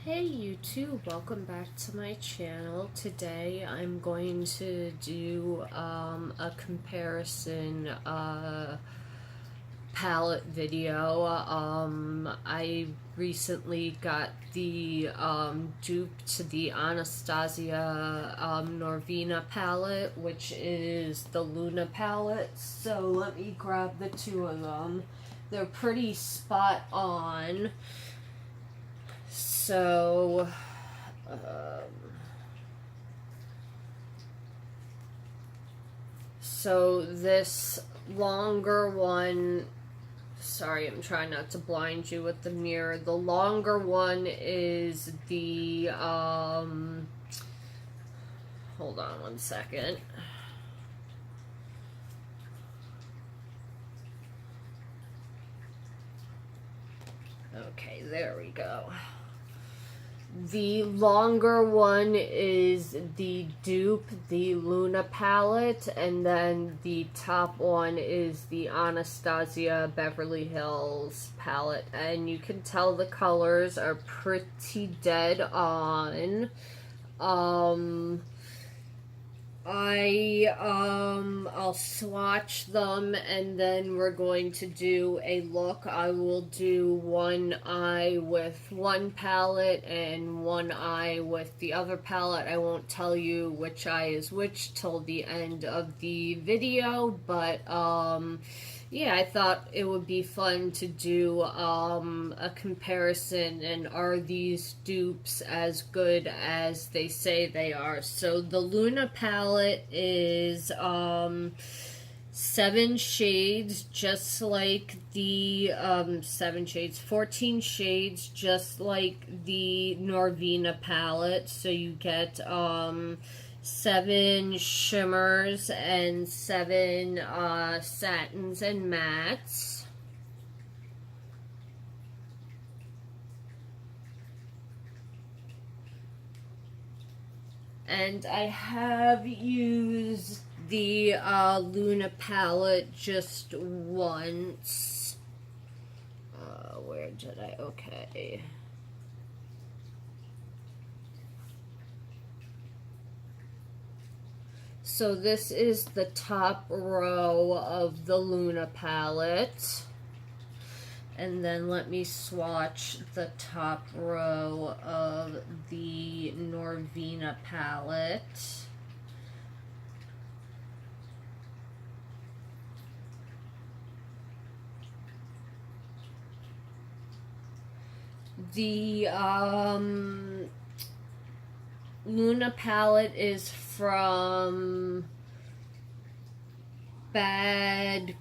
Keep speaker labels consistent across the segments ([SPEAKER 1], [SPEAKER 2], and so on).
[SPEAKER 1] Hey YouTube, welcome back to my channel. Today I'm going to do a comparison palette video. I recently got the dupe to the Anastasia Norvina palette, which is the Luna palette. So let me grab the two of them. They're pretty spot on. So, this longer one, sorry, I'm trying not to blind you with the mirror. The longer one is the, hold on one second. Okay, there we go. The longer one is the Dupe, the Luna palette, and then the top one is the Anastasia Beverly Hills palette. And you can tell the colors are pretty dead on. I'll swatch them and then we're going to do a look. I will do one eye with one palette and one eye with the other palette. I won't tell you which eye is which till the end of the video, but yeah, I thought it would be fun to do a comparison, and are these dupes as good as they say they are. So the Luna palette is 7 shades, just like the 14 shades, just like the Norvina palette. So you get 7 shimmers and 7 satins and mattes. And I have used the Luna palette just once. Where did I? Okay. So this is the top row of the Luna palette. And then let me swatch the top row of the Norvina palette. The Luna palette is from Bad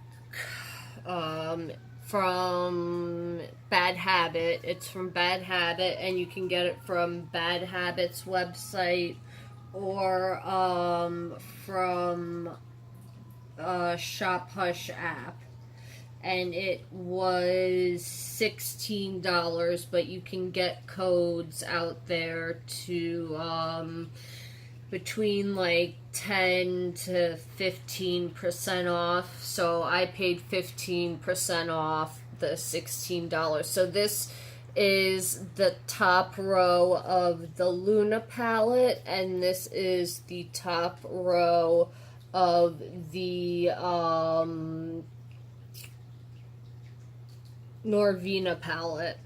[SPEAKER 1] Habit. It's from Bad Habit, and you can get it from Bad Habit's website or from Shop Hush app. And it was $16, but you can get codes out there to between like 10 to 15% off. So I paid 15% off the $16. So this is the top row of the Luna palette, and this is the top row of the Norvina palette.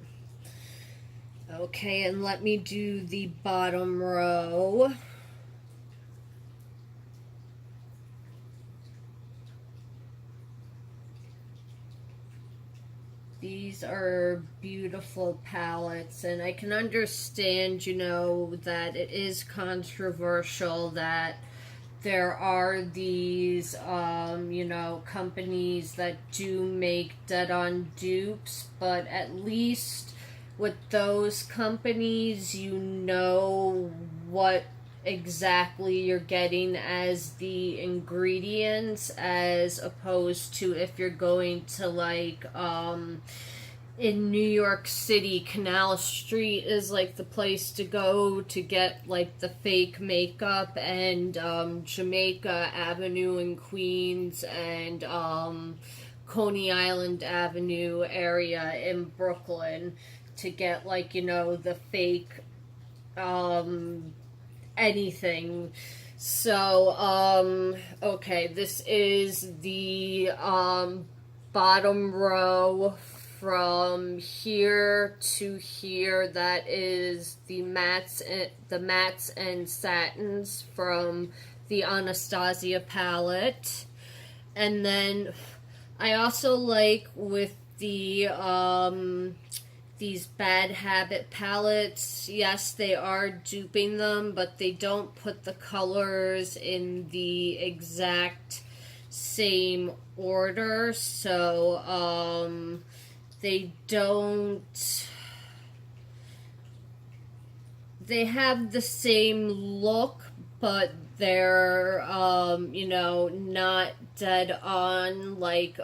[SPEAKER 1] Okay, and let me do the bottom row. These are beautiful palettes, and I can understand, you know, that it is controversial that there are these, you know, companies that do make dead-on dupes, but at least with those companies, you know what exactly you're getting as the ingredients, as opposed to if you're going to, like, in New York City, Canal Street is like the place to go to get like the fake makeup, and Jamaica Avenue in Queens, and Coney Island Avenue area in Brooklyn to get, like, you know, the fake anything. So, okay, this is the, bottom row from here to here. That is the mattes and satins from the Anastasia palette. And then I also like with the these Bad Habit palettes, yes, they are duping them, but they don't put the colors in the exact same order, so they have the same look, but they're you know, not dead on like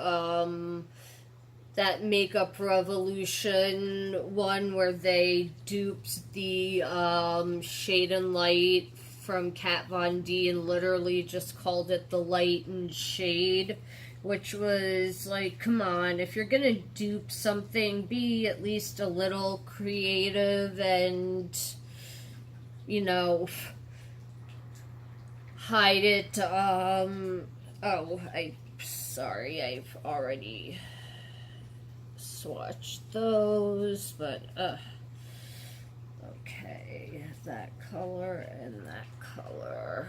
[SPEAKER 1] that Makeup Revolution one where they duped the Shade and Light from Kat Von D and literally just called it the Light and Shade, which was like, come on, if you're gonna dupe something, be at least a little creative and, you know, hide it. Sorry, I've already swatched those, but okay, that color and that color.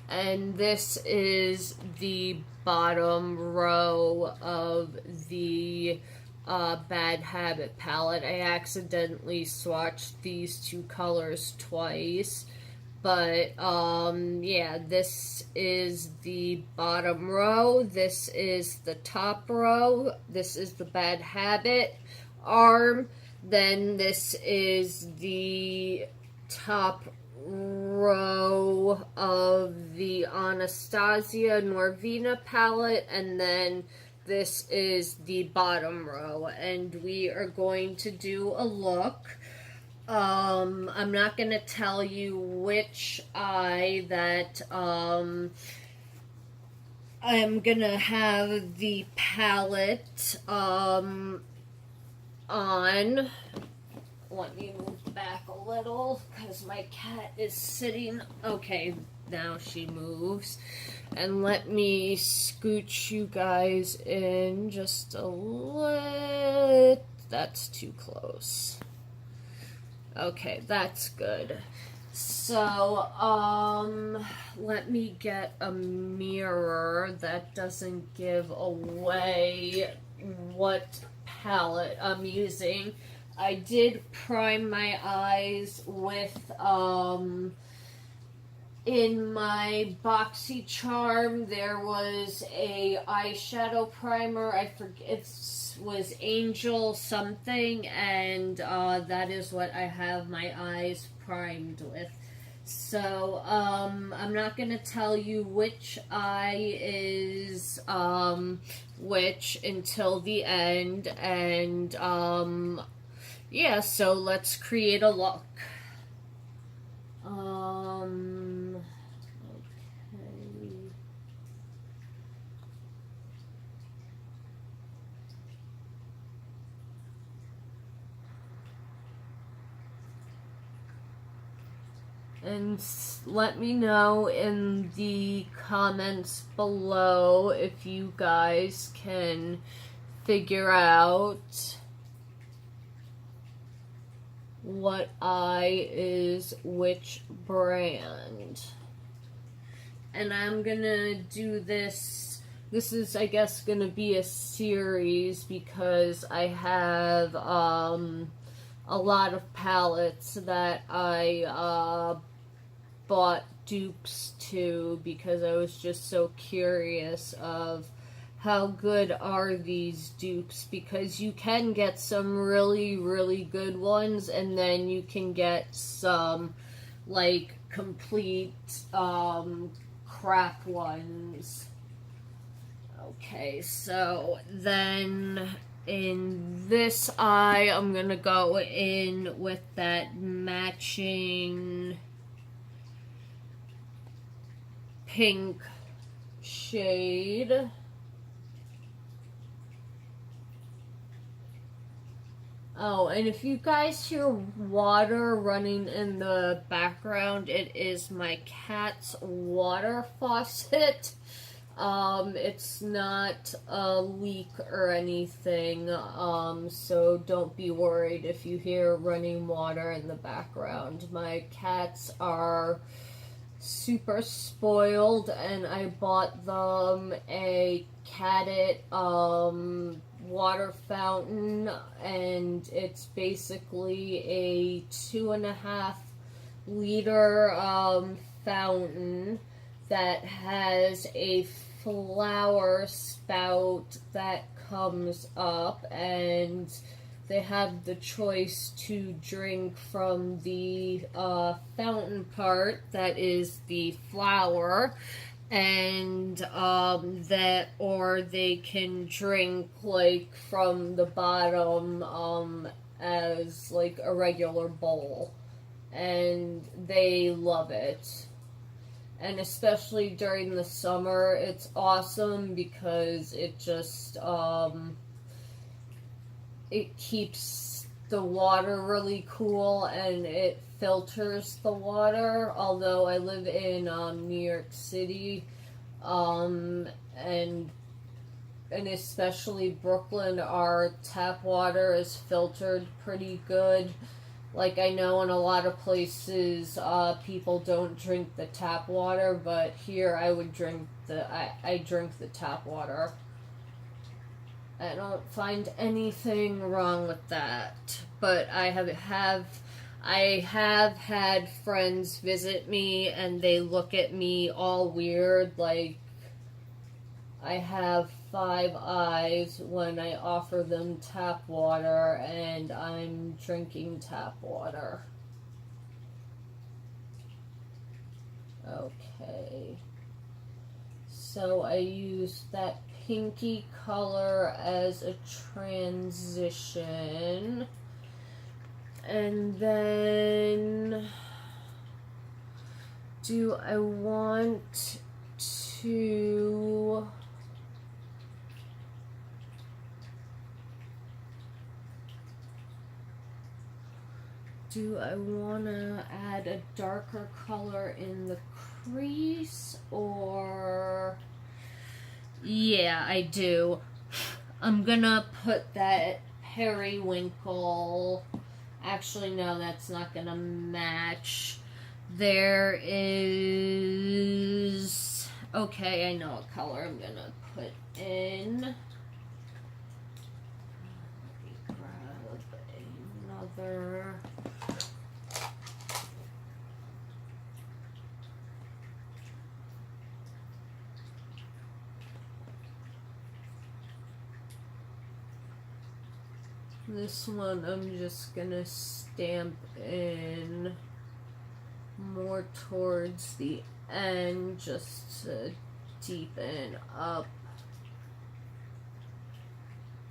[SPEAKER 1] And this is the bottom row of the Bad Habit palette. I accidentally swatched these two colors twice. But, yeah, this is the bottom row, this is the top row, this is the Bad Habit arm, then this is the top row of the Anastasia Norvina palette, and then this is the bottom row, and we are going to do a look. I'm not going to tell you which eye that, I'm going to have the palette, on. Let me move back a little, because my cat is sitting, okay, now she moves. And let me scooch you guys in just a little, that's too close. Okay, that's good. So, let me get a mirror that doesn't give away what palette I'm using. I did prime my eyes with, in my BoxyCharm, there was a eyeshadow primer. I forget, it was Angel something, and that is what I have my eyes primed with. So, I'm not going to tell you which eye is which until the end, and yeah, so let's create a look. Okay. And let me know in the comments below if you guys can figure out what eye is which brand. And I'm gonna do this. This is, I guess, gonna be a series because I have a lot of palettes that I bought dupes to because I was just so curious of how good are these dupes, because you can get some really, really good ones, and then you can get some, like, complete, crap ones. Okay, so then in this eye, I'm gonna go in with that matching pink shade. Oh, and if you guys hear water running in the background, it is my cat's water faucet. It's not a leak or anything, so don't be worried if you hear running water in the background. My cats are super spoiled, and I bought them a catted water fountain, and it's basically a 2.5 liter fountain that has a flower spout that comes up, and they have the choice to drink from the fountain part that is the flower, and that, or they can drink like from the bottom as like a regular bowl, and they love it. And especially during the summer, it's awesome because it just it keeps the water really cool, and it filters the water. Although I live in New York City, and especially Brooklyn, our tap water is filtered pretty good. Like, I know in a lot of places people don't drink the tap water, but here I would drink I drink the tap water. I don't find anything wrong with that. But I have had friends visit me, and they look at me all weird, like I have 5 eyes when I offer them tap water, and I'm drinking tap water. Okay. So I used that pinky color as a transition. And then, do I want to... Do I want to add a darker color in the crease, or... Yeah, I do. I'm gonna put that periwinkle... Actually, no, that's not gonna match. There is... Okay, I know what color I'm gonna put in. Let me grab another... This one I'm just gonna stamp in more towards the end, just to deepen up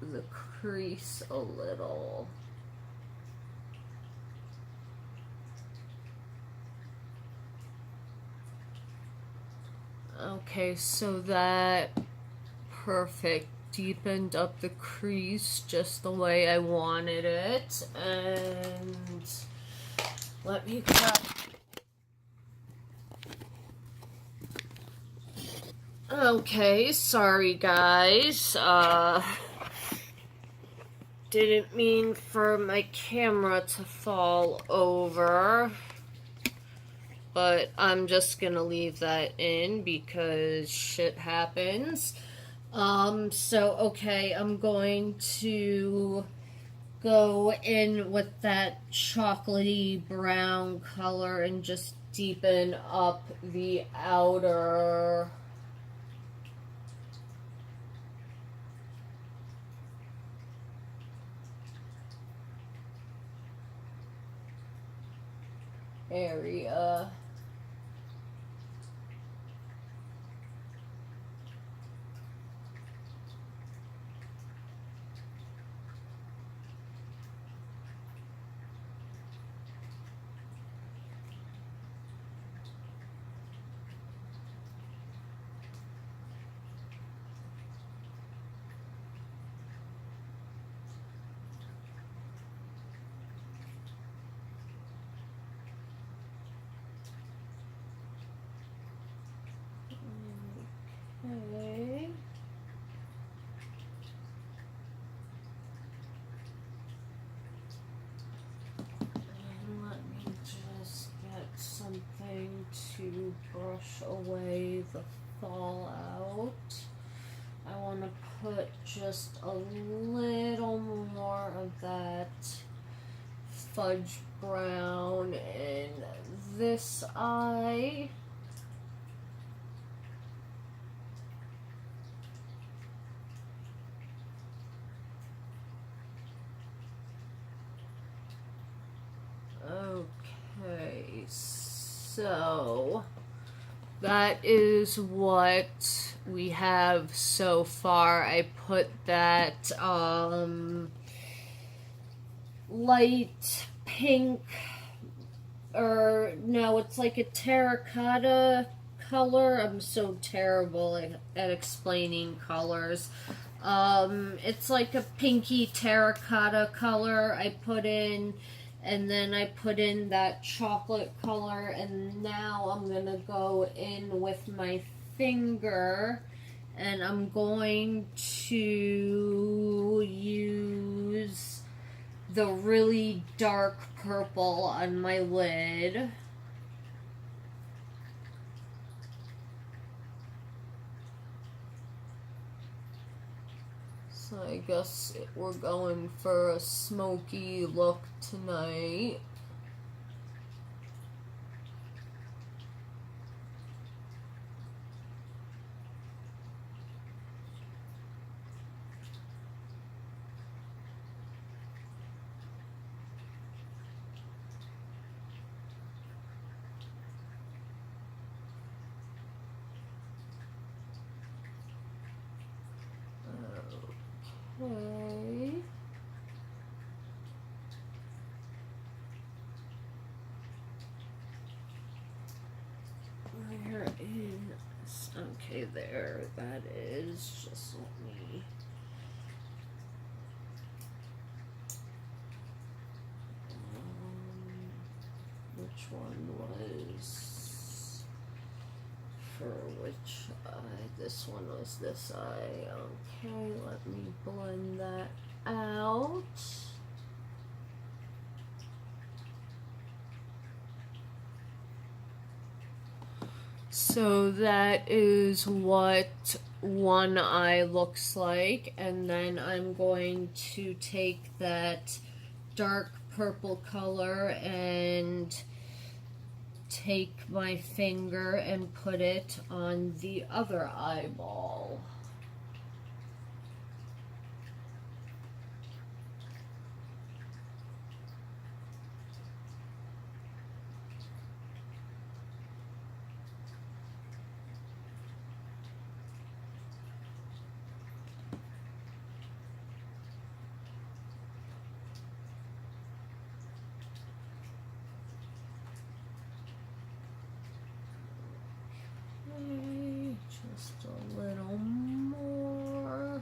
[SPEAKER 1] the crease a little. Okay, so that perfect deepened up the crease just the way I wanted it. And let me grab... Okay, sorry guys. Didn't mean for my camera to fall over, but I'm just gonna leave that in because shit happens. So, okay, I'm going to go in with that chocolatey brown color and just deepen up the outer area. to brush away the fallout. I want to put just a little more of that fudge brown in this eye. Okay, so that is what we have so far. I put that light pink, or no, it's like a terracotta color. I'm so terrible at explaining colors. It's like a pinky terracotta color I put in, and then I put in that chocolate color, and now I'm gonna go in with my finger, and I'm going to use the really dark purple on my lid. So I guess we're going for a smoky look tonight. Okay. Where is... Okay, there. That is... Just let me... which one was... For which eye? This one was this eye. Okay, let me blend that out. So that is what one eye looks like, and then I'm going to take that dark purple color and take my finger and put it on the other eyeball. Just a little more.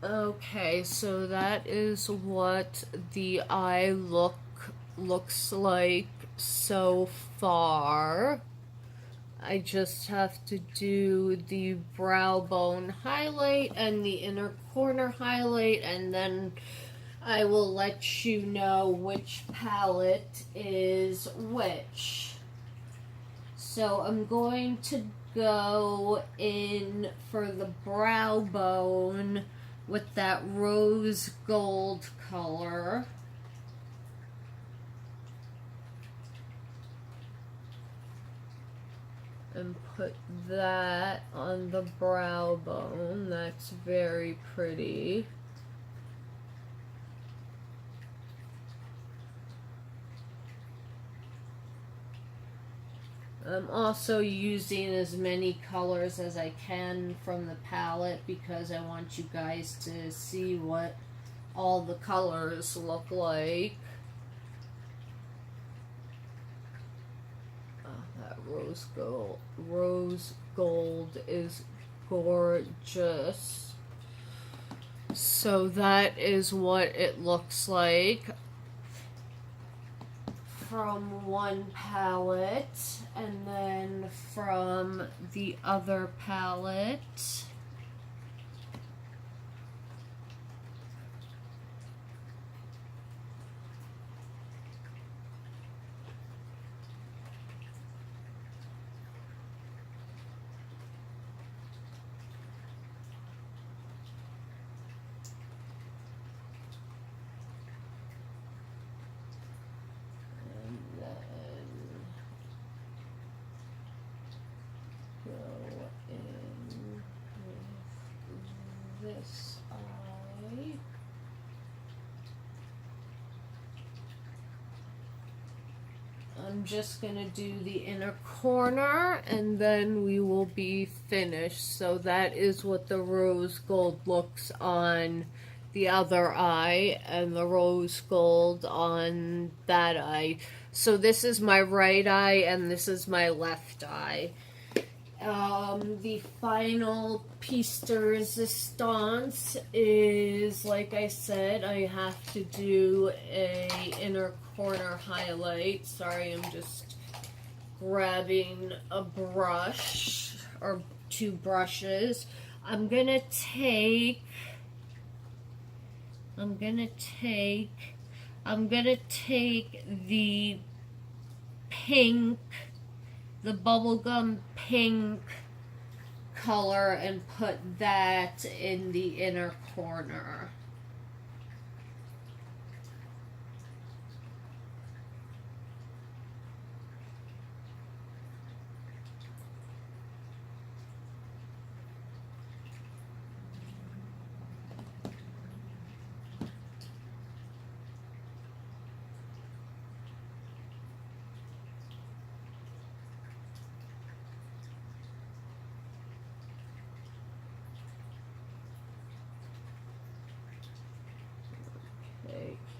[SPEAKER 1] Okay, so that is what the eye looks like so far. I just have to do the brow bone highlight and the inner corner highlight, and then I will let you know which palette is which. So I'm going to go in for the brow bone with that rose gold color. And put that on the brow bone. That's very pretty. I'm also using as many colors as I can from the palette because I want you guys to see what all the colors look like. That rose gold is gorgeous. So that is what it looks like from one palette and then from the other palette. This eye. I'm just gonna do the inner corner and then we will be finished. So that is what the rose gold looks on the other eye and the rose gold on that eye. So this is my right eye and this is my left eye. The final piece de resistance is, like I said, I have to do a inner corner highlight. Sorry, I'm just grabbing a brush or two brushes. I'm gonna take the pink, the bubblegum pink color and put that in the inner corner.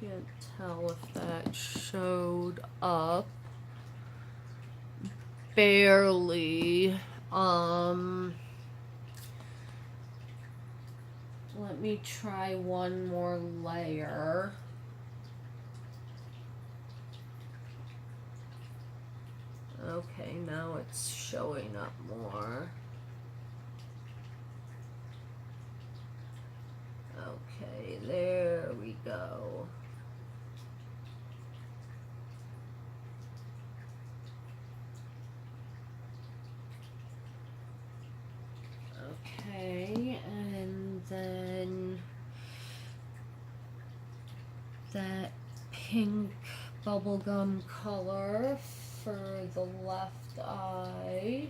[SPEAKER 1] Can't tell if that showed up. Barely. Let me try one more layer. Okay, now it's showing up more. Okay, there we go. Okay, and then that pink bubblegum color for the left eye.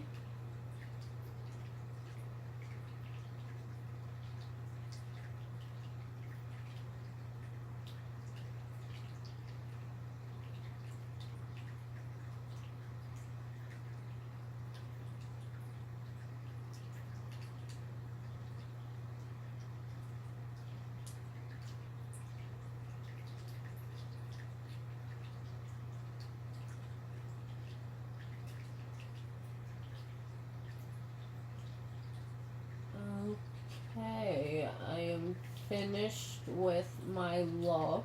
[SPEAKER 1] Okay, I am finished with my look.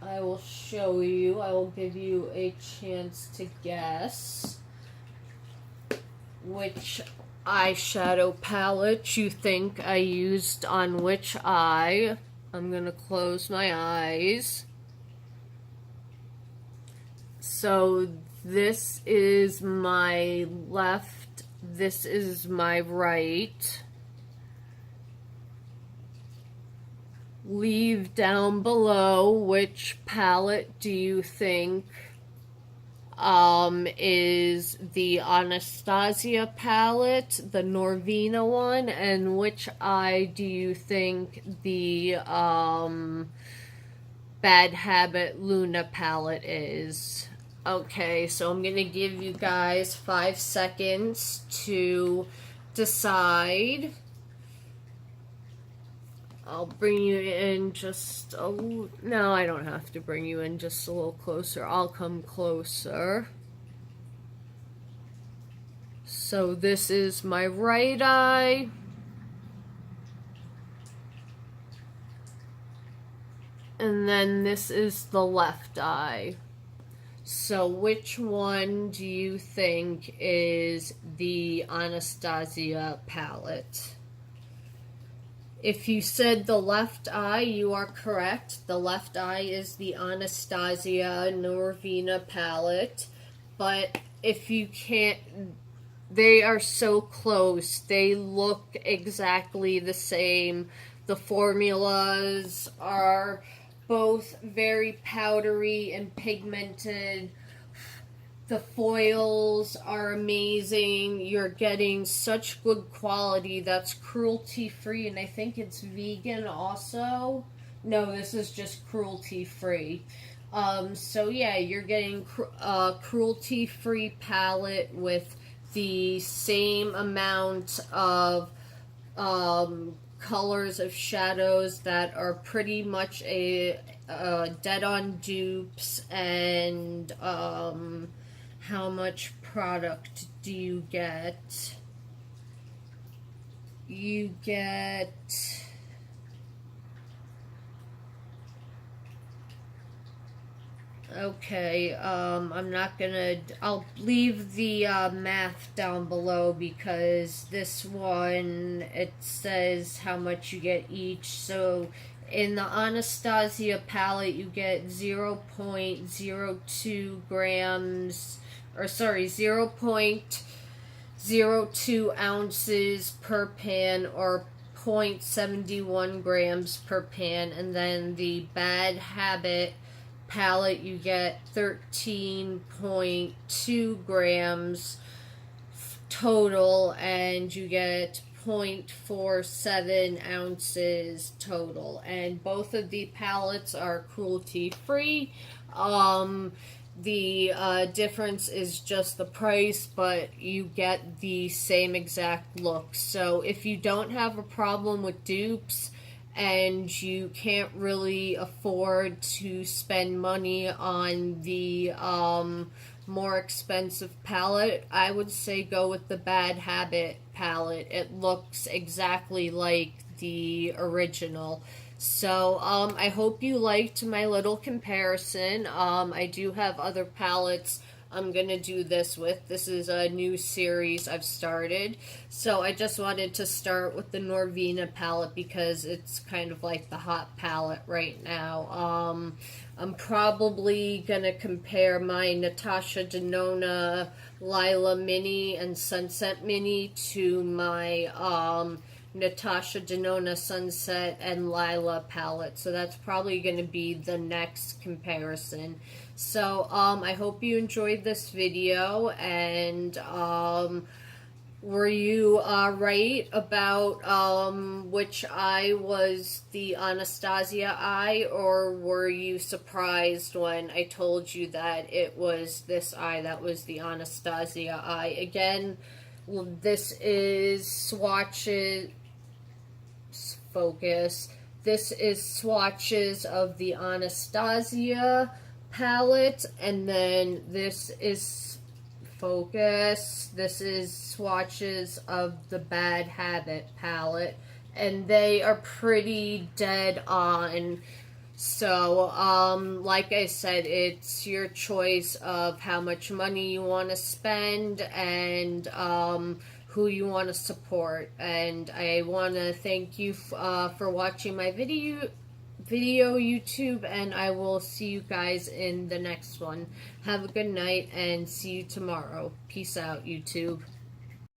[SPEAKER 1] I will show you, I will give you a chance to guess which eyeshadow palette you think I used on which eye. I'm gonna close my eyes. So this is my left, this is my right. Leave down below which palette do you think is the Anastasia palette, the Norvina one, and which eye do you think the Bad Habit Luna palette is. Okay, so I'm gonna give you guys 5 seconds to decide. I'll bring you in just a little, no, I don't have to bring you in just a little closer. I'll come closer. So this is my right eye. And then this is the left eye. So which one do you think is the Anastasia palette? If you said the left eye, you are correct. The left eye is the Anastasia Norvina palette. But if you can't, they are so close. They look exactly the same. The formulas are both very powdery and pigmented. The foils are amazing. You're getting such good quality that's cruelty-free, and I think it's vegan also. No, this is just cruelty-free. So yeah, you're getting a cruelty-free palette with the same amount of colors of shadows that are pretty much a dead on dupes. And how much product do you get? You get okay, I'm not gonna, I'll leave the math down below, because this one, it says how much you get each. So in the Anastasia palette, you get 0.02 grams, or sorry, 0.02 ounces per pan, or 0.71 grams per pan. And then the Bad Habit palette, you get 13.2 grams total, and you get 0.47 ounces total. And both of the palettes are cruelty free. The difference is just the price, but you get the same exact look. So if you don't have a problem with dupes, and you can't really afford to spend money on the more expensive palette, I would say go with the Bad Habit palette. It looks exactly like the original. So I hope you liked my little comparison. I do have other palettes I'm gonna do this with. This is a new series I've started. So I just wanted to start with the Norvina palette because it's kind of like the hot palette right now. I'm probably gonna compare my Natasha Denona Lila Mini and Sunset Mini to my Natasha Denona Sunset and Lila palette. So that's probably going to be the next comparison. So I hope you enjoyed this video, and were you right about which eye was the Anastasia eye, or were you surprised when I told you that it was this eye that was the Anastasia eye? Again, this is swatches. Focus. This is swatches of the Anastasia palette, and then this is focus. This is swatches of the Bad Habit palette, and they are pretty dead on. So, like I said, it's your choice of how much money you want to spend, and who you want to support. And I want to thank you for watching my video YouTube, and I will see you guys in the next one. Have a good night, and see you tomorrow. Peace out, YouTube.